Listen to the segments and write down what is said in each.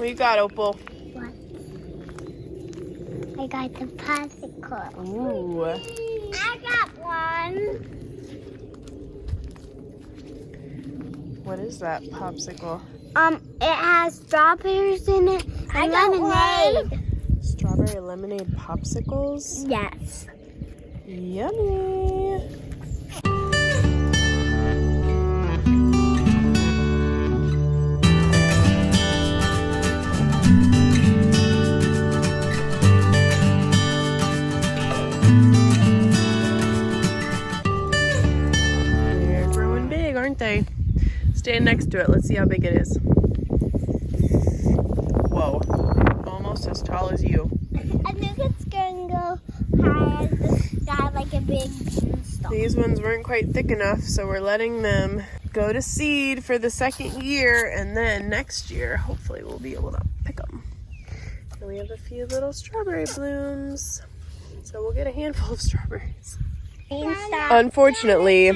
What you got, Opal? What? I got the popsicle. Ooh. I got one. What is that popsicle? It has strawberries in it and lemonade. Strawberry lemonade popsicles? Yes. Yummy. They're growing big, aren't they? Stand next to it. Let's see how big it is. Whoa. Almost as tall as you. I think it's going to go high as the sky, like a big beanstalk. These ones weren't quite thick enough, so we're letting them go to seed for the second year, and then next year, hopefully, we'll be able to pick them. And we have a few little strawberry blooms, so we'll get a handful of strawberries. Unfortunately,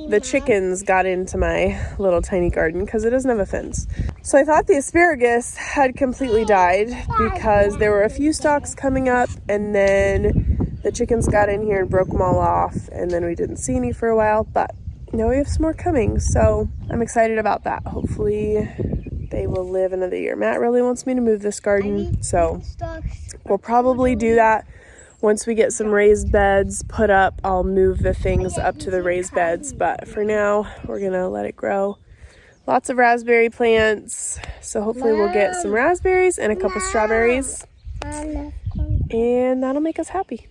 the chickens got into my little tiny garden because it doesn't have a fence. So I thought the asparagus had completely died because there were a few stalks coming up, and then the chickens got in here and broke them all off, and then we didn't see any for a while, but now we have some more coming, so I'm excited about that. Hopefully they will live another year. Matt really wants me to move this garden, so we'll probably do that. Once we get some raised beds put up, I'll move the things up to the raised beds, but for now, we're gonna let it grow. Lots of raspberry plants, so hopefully we'll get some raspberries and a couple strawberries, and that'll make us happy.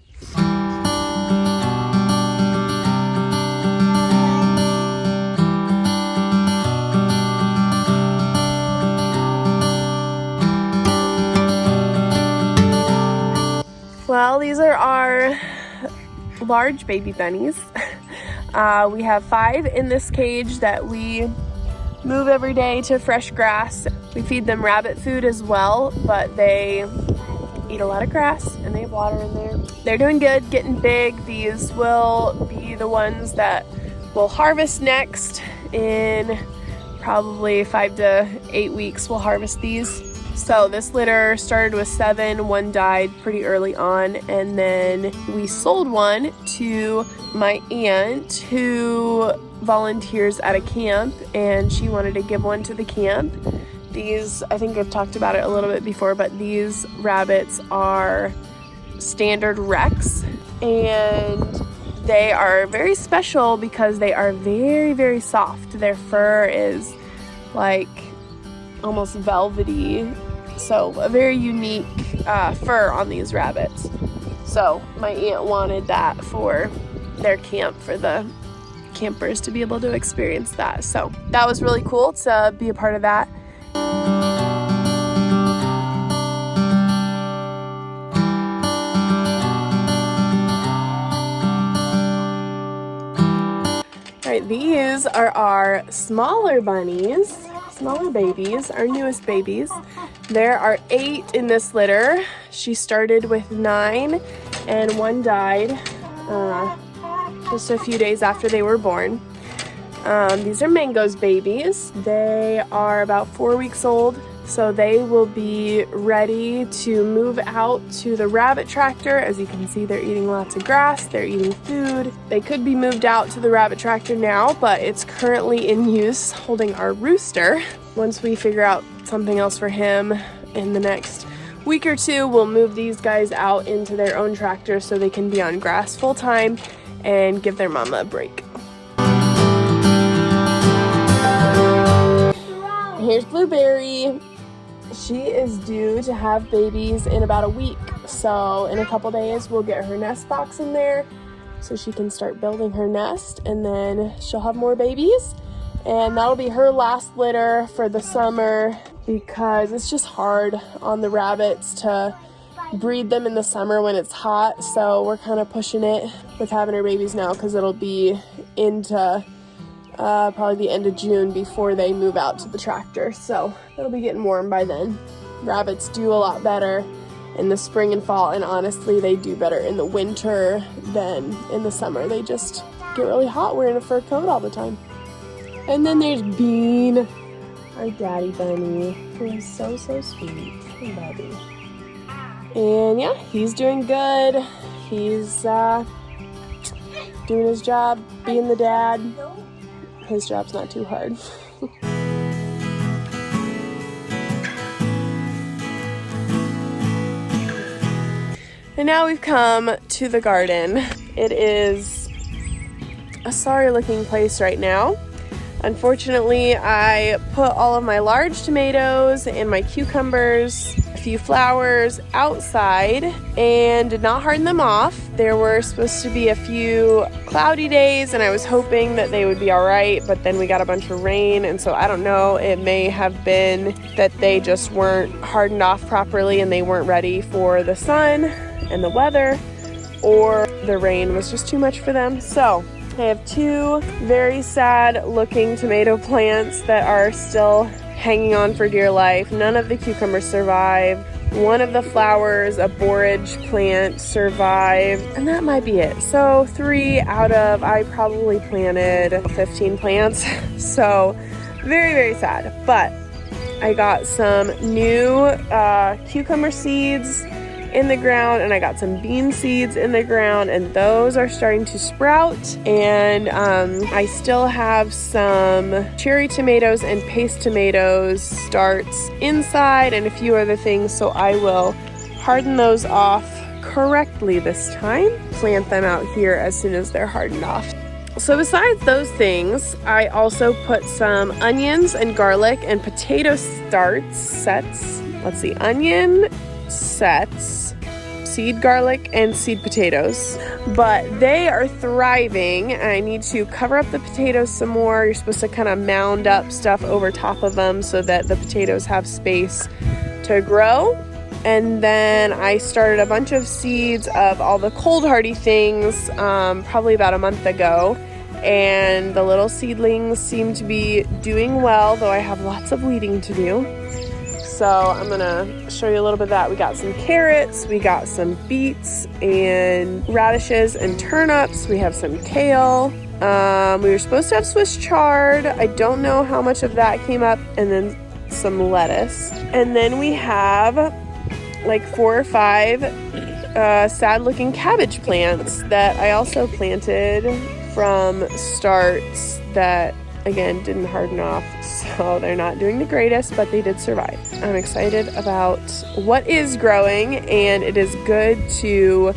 Well, these are our large baby bunnies. We have 5 in this cage that we move every day to fresh grass. We feed them rabbit food as well, but they eat a lot of grass and they have water in there. They're doing good, getting big. These will be the ones that we'll harvest next in probably 5 to 8 weeks. We'll harvest these. So this litter started with 7, 1 died pretty early on, and then we sold one to my aunt who volunteers at a camp, and she wanted to give one to the camp. These, I think I've talked about it a little bit before, but these rabbits are standard Rex, and they are very special because they are very, very soft. Their fur is like almost velvety, so a very unique fur on these rabbits. So my aunt wanted that for their camp, for the campers to be able to experience that. So that was really cool to be a part of that. All right, these are our smaller bunnies. Smaller babies, our newest babies. There are 8 in this litter. She started with 9 and 1 died just a few days after they were born. These are Mango's babies. They are about 4 weeks old, so they will be ready to move out to the rabbit tractor. As you can see, they're eating lots of grass, they're eating food. They could be moved out to the rabbit tractor now, but it's currently in use holding our rooster. Once we figure out something else for him in the next week or 2, we'll move these guys out into their own tractor so they can be on grass full time and give their mama a break. Here's Blueberry. She is due to have babies in about a week, so in a couple days we'll get her nest box in there so she can start building her nest, and then she'll have more babies, and that'll be her last litter for the summer because it's just hard on the rabbits to breed them in the summer when it's hot. So we're kind of pushing it with having her babies now because it'll be into probably the end of June before they move out to the tractor, so it'll be getting warm by then. Rabbits do a lot better in the spring and fall, and honestly they do better in the winter than in the summer. They just get really hot wearing a fur coat all the time. And then there's Bean, our daddy bunny. He was so sweet. Hey, buddy. And yeah, he's doing good. He's doing his job, being the dad. His job's not too hard. And now we've come to the garden. It is a sorry looking place right now. Unfortunately, I put all of my large tomatoes and my cucumbers, a few flowers outside, and did not harden them off. There were supposed to be a few cloudy days, and I was hoping that they would be all right, but then we got a bunch of rain, and so I don't know, it may have been that they just weren't hardened off properly and they weren't ready for the sun and the weather, or the rain was just too much for them. So I have two very sad looking tomato plants that are still hanging on for dear life. None of the cucumbers survived. One of the flowers, a borage plant, survived, and that might be it. So 3 out of, I probably planted 15 plants. So very, very sad. But I got some new cucumber seeds in the ground, and I got some bean seeds in the ground, and those are starting to sprout. And I still have some cherry tomatoes and paste tomatoes starts inside and a few other things, so I will harden those off correctly this time, plant them out here as soon as they're hardened off. So besides those things, I also put some onions and garlic and potato sets. Let's see, onion sets, seed garlic, and seed potatoes, but they are thriving. I need to cover up the potatoes some more. You're supposed to kind of mound up stuff over top of them so that the potatoes have space to grow. And then I started a bunch of seeds of all the cold hardy things probably about a month ago, and the little seedlings seem to be doing well, though I have lots of weeding to do. So I'm gonna show you a little bit of that. We got some carrots, we got some beets and radishes and turnips. We have some kale. We were supposed to have Swiss chard. I don't know how much of that came up, and then some lettuce. And then we have like 4 or 5 sad looking cabbage plants that I also planted from starts that again didn't harden off, so they're not doing the greatest, but they did survive. I'm excited about what is growing, and it is good to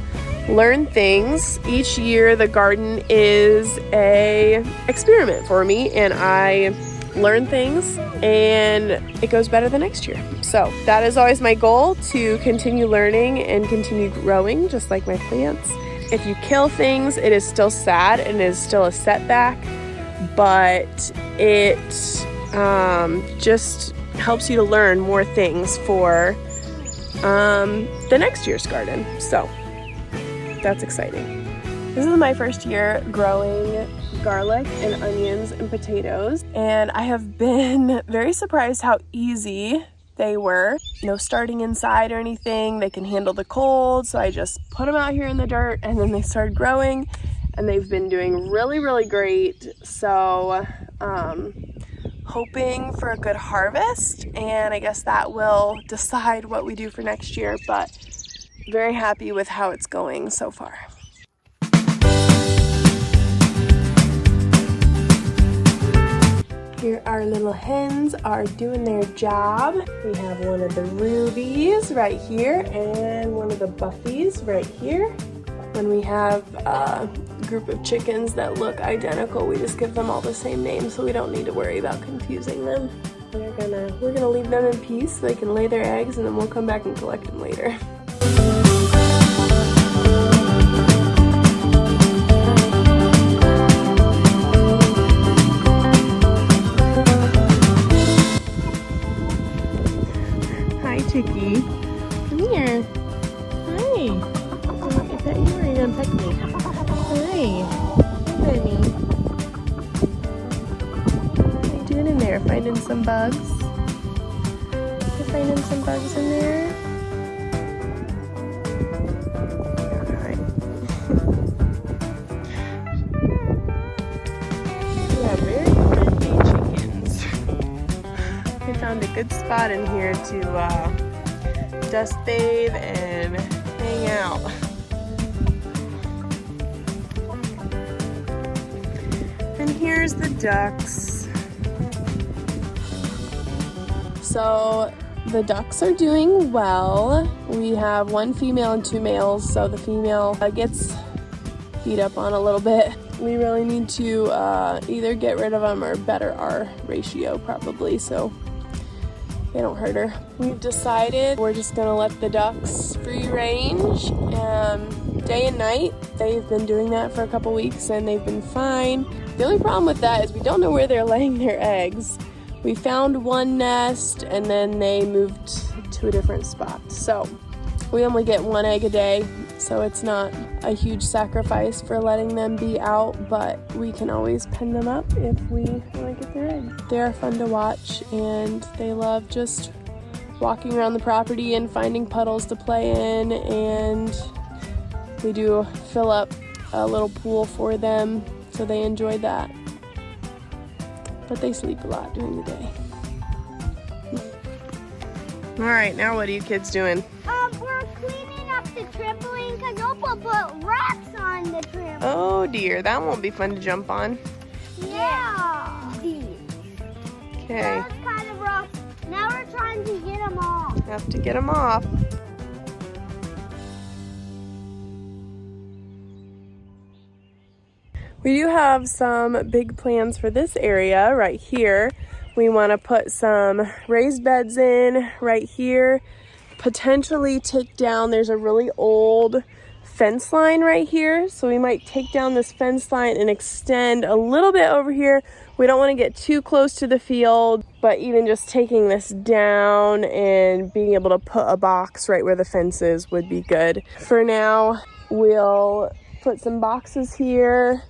learn things. Each year the garden is a experiment for me, and I learn things and it goes better the next year. So that is always my goal, to continue learning and continue growing just like my plants. If you kill things, it is still sad and it is still a setback, but it just helps you to learn more things for the next year's garden. So that's exciting. This is my first year growing garlic and onions and potatoes, and I have been very surprised how easy they were. No starting inside or anything. They can handle the cold, so I just put them out here in the dirt and then they started growing, and they've been doing really, really great. So hoping for a good harvest, and I guess that will decide what we do for next year, but very happy with how it's going so far. Here our little hens are doing their job. We have one of the rubies right here and one of the buffies right here. When we have a group of chickens that look identical, we just give them all the same name, so we don't need to worry about confusing them. We're gonna leave them in peace so they can lay their eggs, and then we'll come back and collect them later. Chicky, come here. Hi. Let me pet you, or are you gonna pet me? Hi. Hi, Benny. What are you doing in there? Finding some bugs? You're finding some bugs in there? Alright. We have very friendly chickens. We found a good spot in here to dust bathe and hang out. And here's the ducks. So the ducks are doing well. We have 1 female and 2 males, so the female gets beat up on a little bit. We really need to either get rid of them or better our ratio probably so they don't hurt her. We've decided we're just gonna let the ducks free range day and night. They've been doing that for a couple weeks and they've been fine. The only problem with that is we don't know where they're laying their eggs. We found one nest and then they moved to a different spot. So we only get 1 egg a day, so it's not a huge sacrifice for letting them be out, but we can always pen them up if we want to get their eggs. They are fun to watch and they love just walking around the property and finding puddles to play in, and we do fill up a little pool for them, so they enjoy that. But they sleep a lot during the day. All right, now what are you kids doing? We're cleaning up the trampoline because Opal put rocks on the trampoline. Oh dear, that won't be fun to jump on. Yeah. Okay. That's kind of rough. Now we're trying to get them off. Have to get them off. We do have some big plans for this area right here. We want to put some raised beds in right here. Potentially take down, there's a really old fence line right here. So we might take down this fence line and extend a little bit over here. We don't want to get too close to the field, but even just taking this down and being able to put a box right where the fence is would be good. For now, we'll put some boxes here,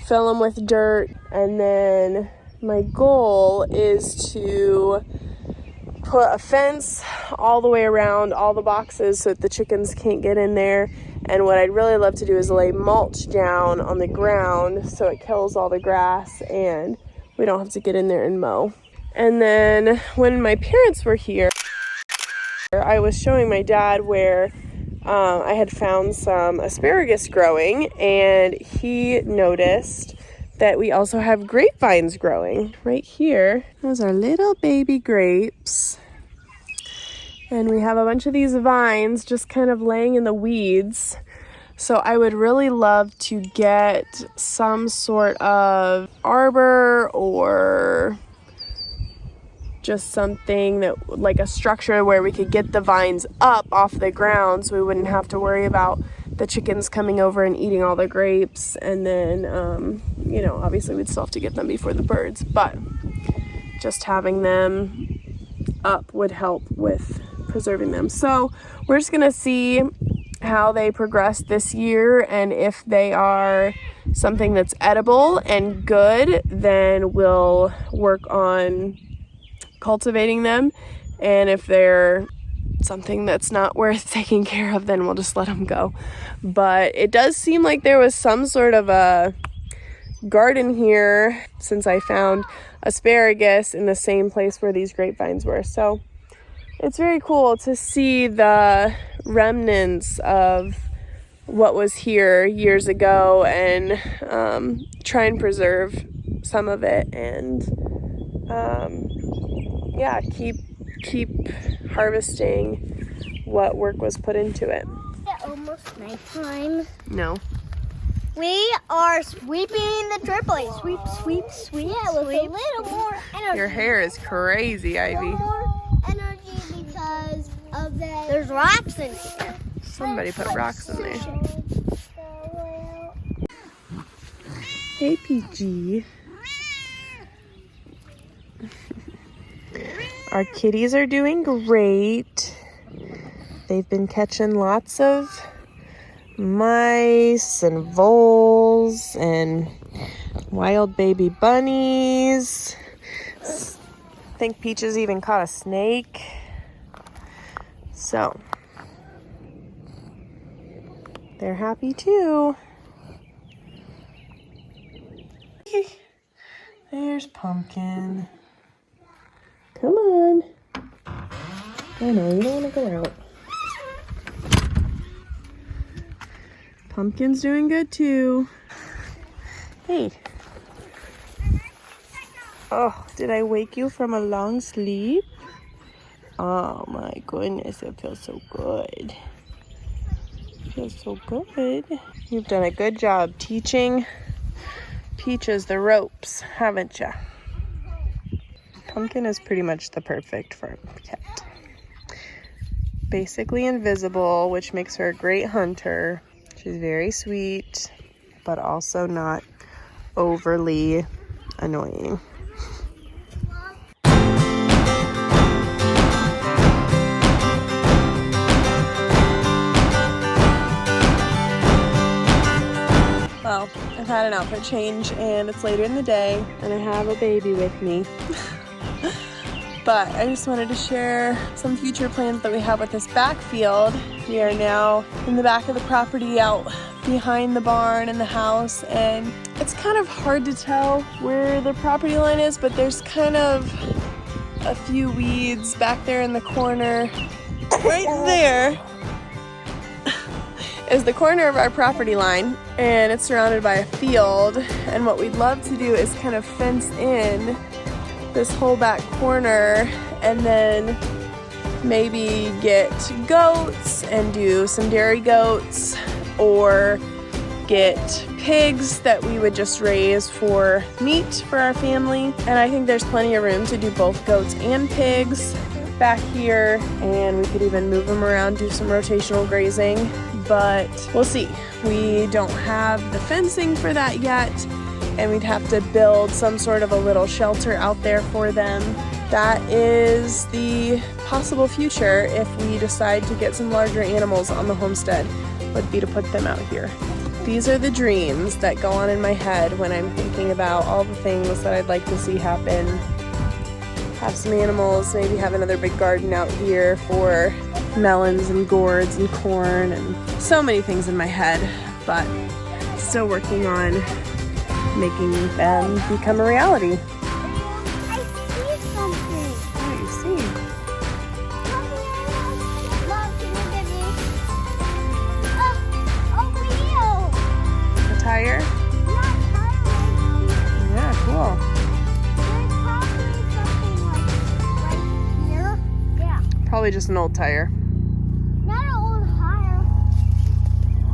fill them with dirt, and then my goal is to put a fence all the way around all the boxes so that the chickens can't get in there. And what I'd really love to do is lay mulch down on the ground so it kills all the grass and we don't have to get in there and mow. And then when my parents were here, I was showing my dad where I had found some asparagus growing, and he noticed that we also have grapevines growing right here. Those are little baby grapes. And we have a bunch of these vines just kind of laying in the weeds. So I would really love to get some sort of arbor or just something that, like a structure where we could get the vines up off the ground so we wouldn't have to worry about the chickens coming over and eating all the grapes. And then, you know, obviously we'd still have to get them before the birds, but just having them up would help with preserving them. So we're just gonna see how they progress this year, and if they are something that's edible and good, then we'll work on cultivating them. And if they're something that's not worth taking care of, then we'll just let them go. But it does seem like there was some sort of a garden here since I found asparagus in the same place where these grapevines were. So it's very cool to see the remnants of what was here years ago and try and preserve some of it, and yeah, keep harvesting what work was put into it. It's almost nighttime. No. We are sweeping the trampoline. Sweep, sweep, sweep. Yeah, with a little more energy. Your hair is crazy, Ivy. A little more energy because of that. There's rocks in here. Somebody put rocks in there. Hey, PG. Our kitties are doing great. They've been catching lots of mice and voles and wild baby bunnies. I think Peaches even caught a snake. So they're happy too. There's Pumpkin. Come on. I know, you don't want to go out. Pumpkin's doing good too. Hey. Oh, did I wake you from a long sleep? Oh my goodness, it feels so good. It feels so good. You've done a good job teaching Peaches the ropes, haven't ya? Pumpkin is pretty much the perfect farm cat. Basically invisible, which makes her a great hunter. She's very sweet, but also not overly annoying. Well, I've had an outfit change and it's later in the day and I have a baby with me. But I just wanted to share some future plans that we have with this backfield. We are now in the back of the property out behind the barn and the house, and it's kind of hard to tell where the property line is, but there's kind of a few weeds back there in the corner. Right there is the corner of our property line, and it's surrounded by a field, and what we'd love to do is kind of fence in this whole back corner and then maybe get goats and do some dairy goats, or get pigs that we would just raise for meat for our family. And I think there's plenty of room to do both goats and pigs back here, and we could even move them around, do some rotational grazing, but we'll see. We don't have the fencing for that yet, and we'd have to build some sort of a little shelter out there for them. That is the possible future if we decide to get some larger animals on the homestead, would be to put them out here. These are the dreams that go on in my head when I'm thinking about all the things that I'd like to see happen. Have some animals, maybe have another big garden out here for melons and gourds and corn, and so many things in my head, but still working on making them become a reality. I see something. What do you see? Mom, can you get me? Oh, wheel. A tire? Not tire. Yeah, cool. There's probably something like right here. Yeah. Probably just an old tire. Not an old tire.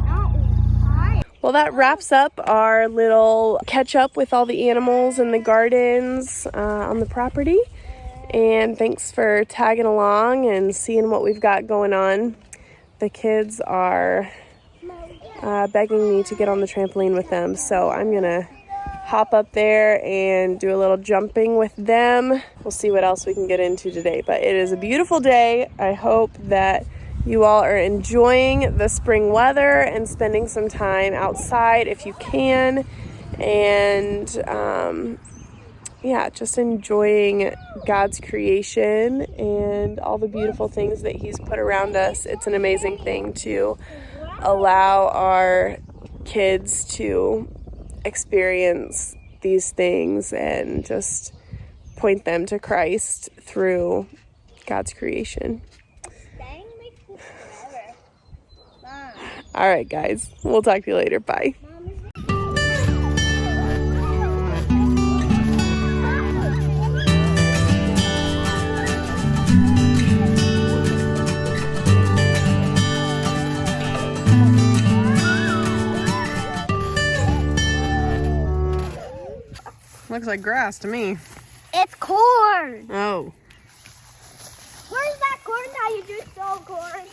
Not old tire. Well, that wraps up our little catch up with all the animals and the gardens on the property. And thanks for tagging along and seeing what we've got going on. The kids are begging me to get on the trampoline with them, so I'm gonna hop up there and do a little jumping with them. We'll see what else we can get into today, but it is a beautiful day. I hope that you all are enjoying the spring weather and spending some time outside if you can, and yeah, just enjoying God's creation and all the beautiful things that He's put around us. It's an amazing thing to allow our kids to experience these things and just point them to Christ through God's creation. All right, guys. We'll talk to you later. Bye. Looks like grass to me. It's corn. Oh. Where's that corn that you just saw corn?